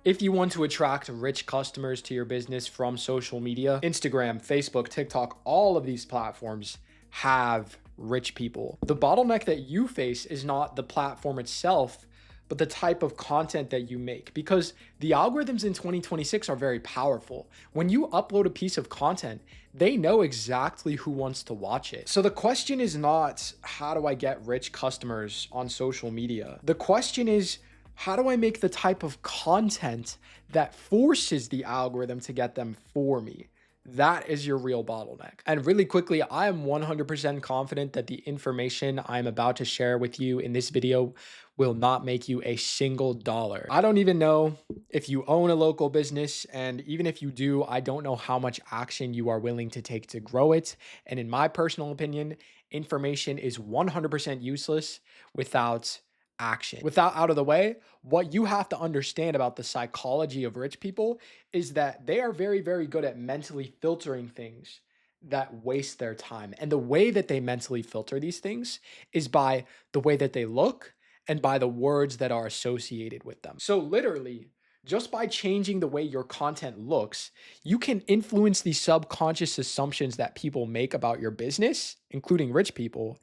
If you want to attract rich customers to your business from social media, Instagram, Facebook, TikTok, all of these platforms have rich people. The bottleneck that you face is not the platform itself, but the type of content that you make, because the algorithms in 2026 are very powerful. When you upload a piece of content, they know exactly who wants to watch it. So the question is not, how do I get rich customers on social media? The question is, how do I make the type of content that forces the algorithm to get them for me? That is your real bottleneck. And really quickly, I am 100% confident that the information I'm about to share with you in this video will not make you a single dollar. I don't even know if you own a local business, and even if you do, I don't know how much action you are willing to take to grow it. And in my personal opinion, information is 100% useless without action. With that out of the way, what you have to understand about the psychology of rich people is that they are very, very good at mentally filtering things that waste their time. And the way that they mentally filter these things is by the way that they look and by the words that are associated with them. So, literally, just by changing the way your content looks, you can influence the subconscious assumptions that people make about your business, including rich people.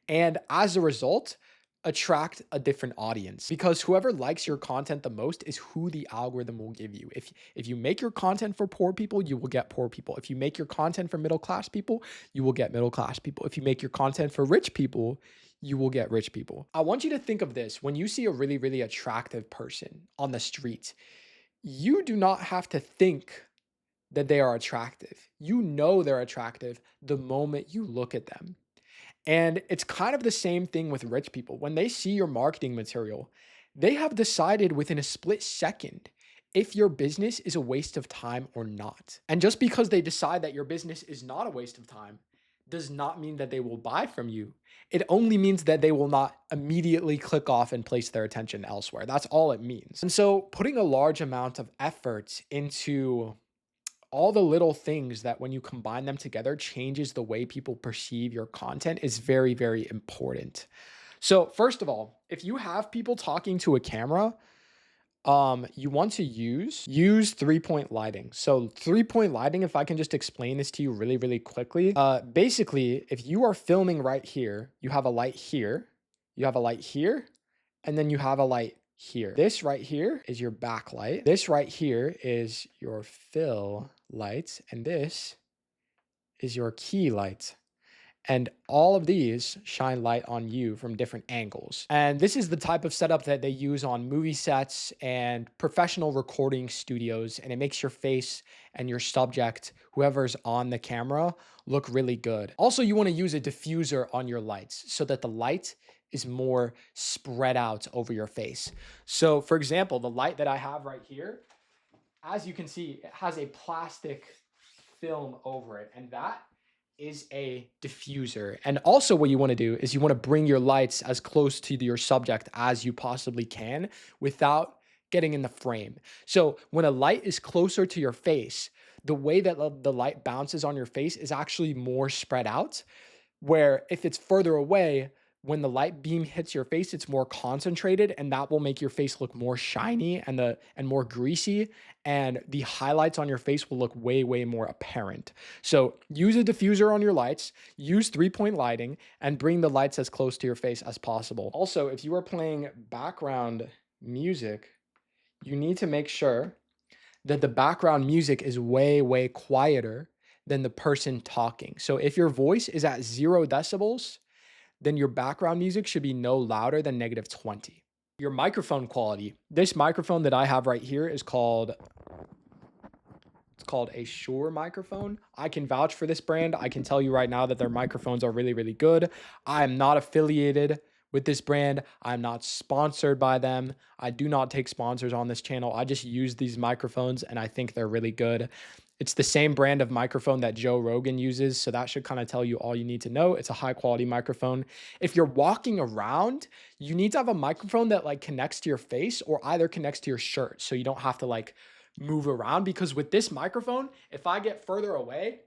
And as a result, attract a different audience, because whoever likes your content the most is who the algorithm will give you. If you make your content for poor people, you will get poor people. If you make your content for middle class people, you will get middle class people. If you make your content for rich people, you will get rich people. I want you to think of this: when you see a really, really attractive person on the street, you do not have to think that they are attractive. You know they're attractive the moment you look at them. And it's kind of the same thing with rich people. When they see your marketing material, they have decided within a split second if your business is a waste of time or not. And just because they decide that your business is not a waste of time does not mean that they will buy from you. It only means that they will not immediately click off and place their attention elsewhere. That's all it means. And so putting a large amount of effort into all the little things that, when you combine them together, changes the way people perceive your content is very, very important. So first of all, if you have people talking to a camera, you want to use 3-point lighting. So 3-point lighting, if I can just explain this to you really, really quickly. Basically, if you are filming right here, you have a light here, you have a light here, and then you have a light here. This right here is your backlight. This right here is your fill light, and this is your key light. And all of these shine light on you from different angles. And this is the type of setup that they use on movie sets and professional recording studios. And it makes your face and your subject, whoever's on the camera, look really good. Also, you want to use a diffuser on your lights so that the light is more spread out over your face. So for example, the light that I have right here, as you can see, it has a plastic film over it, and that is a diffuser. And also what you want to do is you want to bring your lights as close to your subject as you possibly can without getting in the frame. So when a light is closer to your face, the way that the light bounces on your face is actually more spread out, where if it's further away, when the light beam hits your face, it's more concentrated, and that will make your face look more shiny and more greasy, and the highlights on your face will look way, way more apparent. So use a diffuser on your lights, use 3-point lighting, and bring the lights as close to your face as possible. Also, if you are playing background music, you need to make sure that the background music is way, way quieter than the person talking. So if your voice is at 0 decibels, then your background music should be no louder than -20. Your microphone quality. This microphone that I have right here is called a Shure microphone. I can vouch for this brand. I can tell you right now that their microphones are really, really good. I am not affiliated with this brand. I'm not sponsored by them. I do not take sponsors on this channel. I just use these microphones and I think they're really good. It's the same brand of microphone that Joe Rogan uses, so that should kind of tell you all you need to know. It's a high quality microphone. If you're walking around, you need to have a microphone that like connects to your face or either connects to your shirt, so you don't have to like move around, because with this microphone, if I get further away,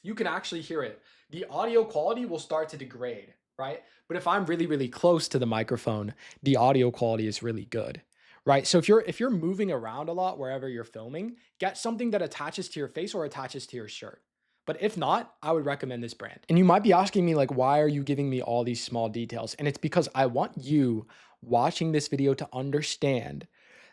you can actually hear it. The audio quality will start to degrade, right? But if I'm really, really close to the microphone, the audio quality is really good, right? So if you're moving around a lot wherever you're filming, get something that attaches to your face or attaches to your shirt. But if not, I would recommend this brand. And you might be asking me like, why are you giving me all these small details? And it's because I want you watching this video to understand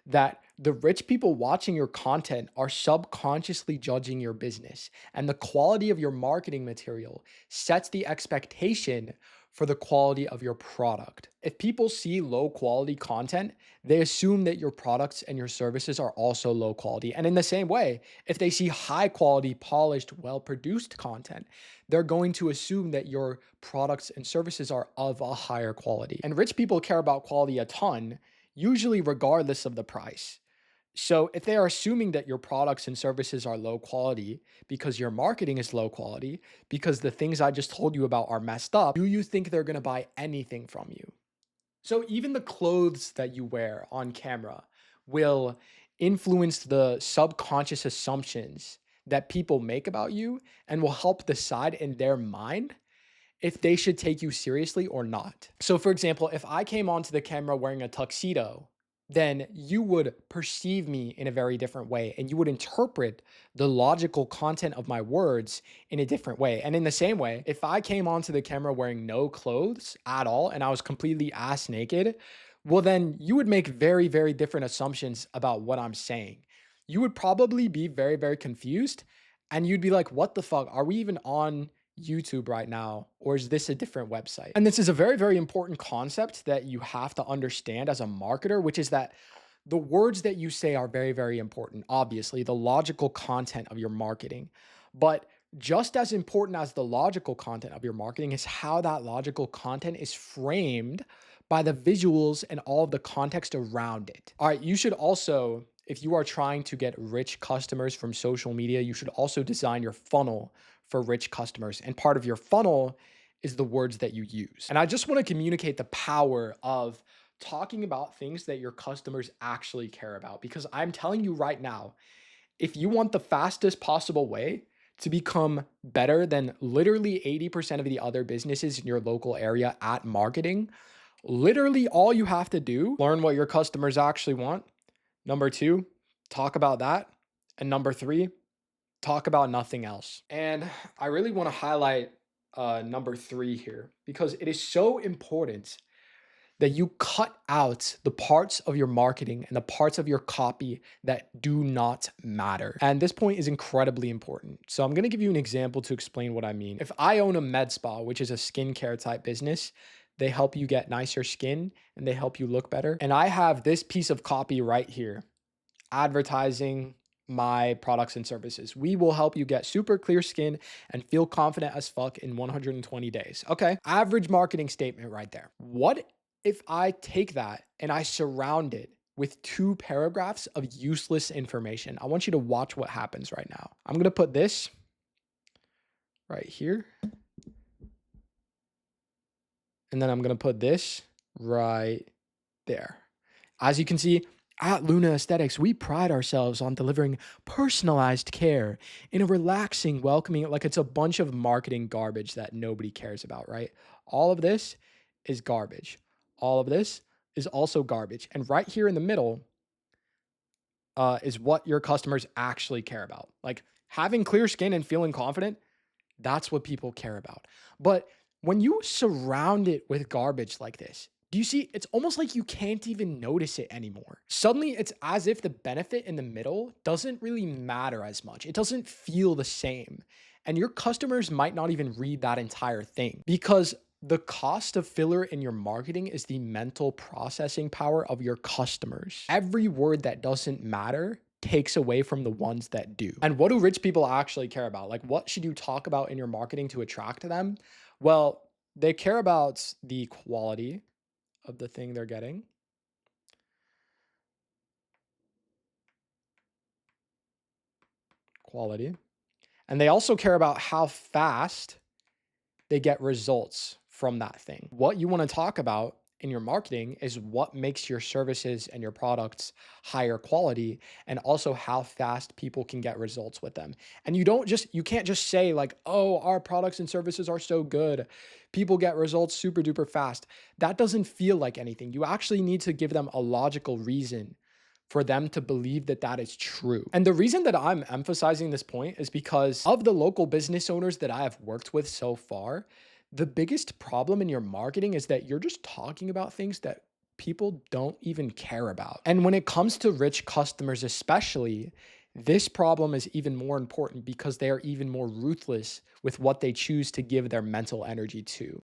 that the rich people watching your content are subconsciously judging your business, and the quality of your marketing material sets the expectation for the quality of your product. If people see low quality content, they assume that your products and your services are also low quality. And in the same way, if they see high quality, polished, well produced content, they're going to assume that your products and services are of a higher quality. And rich people care about quality a ton, usually regardless of the price. So if they are assuming that your products and services are low quality because your marketing is low quality, because the things I just told you about are messed up, do you think they're going to buy anything from you? So even the clothes that you wear on camera will influence the subconscious assumptions that people make about you and will help decide in their mind if they should take you seriously or not. So for example, if I came onto the camera wearing a tuxedo, then you would perceive me in a very different way and you would interpret the logical content of my words in a different way. And in the same way, if I came onto the camera wearing no clothes at all and I was completely ass naked, well, then you would make very, very different assumptions about what I'm saying. You would probably be very, very confused and you'd be like, what the fuck? Are we even on YouTube right now, or is this a different website? And this is a very, very important concept that you have to understand as a marketer, which is that the words that you say are very, very important. Obviously, the logical content of your marketing. But just as important as the logical content of your marketing is how that logical content is framed by the visuals and all of the context around it. All right, you should also, if you are trying to get rich customers from social media, you should also design your funnel for rich customers. And part of your funnel is the words that you use. And I just want to communicate the power of talking about things that your customers actually care about. Because I'm telling you right now, if you want the fastest possible way to become better than literally 80% of the other businesses in your local area at marketing, literally all you have to do, learn what your customers actually want. Number two, talk about that. And number three, talk about nothing else. And I really want to highlight number three here because it is so important that you cut out the parts of your marketing and the parts of your copy that do not matter. And this point is incredibly important. So I'm going to give you an example to explain what I mean. If I own a med spa, which is a skincare type business, they help you get nicer skin and they help you look better. And I have this piece of copy right here, advertising my products and services. We will help you get super clear skin and feel confident as fuck in 120 days. Okay. Average marketing statement right there. What if I take that and I surround it with 2 paragraphs of useless information? I want you to watch what happens right now. I'm going to put this right here. And then I'm going to put this right there. As you can see, at Luna Aesthetics, we pride ourselves on delivering personalized care in a relaxing, welcoming, like it's a bunch of marketing garbage that nobody cares about, right? All of this is garbage. All of this is also garbage. And right here in the middle is what your customers actually care about. Like having clear skin and feeling confident, that's what people care about. But when you surround it with garbage like this, do you see? It's almost like you can't even notice it anymore. Suddenly, it's as if the benefit in the middle doesn't really matter as much. It doesn't feel the same. And your customers might not even read that entire thing because the cost of filler in your marketing is the mental processing power of your customers. Every word that doesn't matter takes away from the ones that do. And what do rich people actually care about? Like, what should you talk about in your marketing to attract them? Well, they care about the quality of the thing they're getting. Quality. And they also care about how fast they get results from that thing. What you want to talk about in your marketing is what makes your services and your products higher quality and also how fast people can get results with them. And you can't just say like, "Oh, our products and services are so good. People get results super duper fast." That doesn't feel like anything. You actually need to give them a logical reason for them to believe that that is true. And the reason that I'm emphasizing this point is because of the local business owners that I have worked with so far, the biggest problem in your marketing is that you're just talking about things that people don't even care about. And when it comes to rich customers, especially, this problem is even more important because they are even more ruthless with what they choose to give their mental energy to.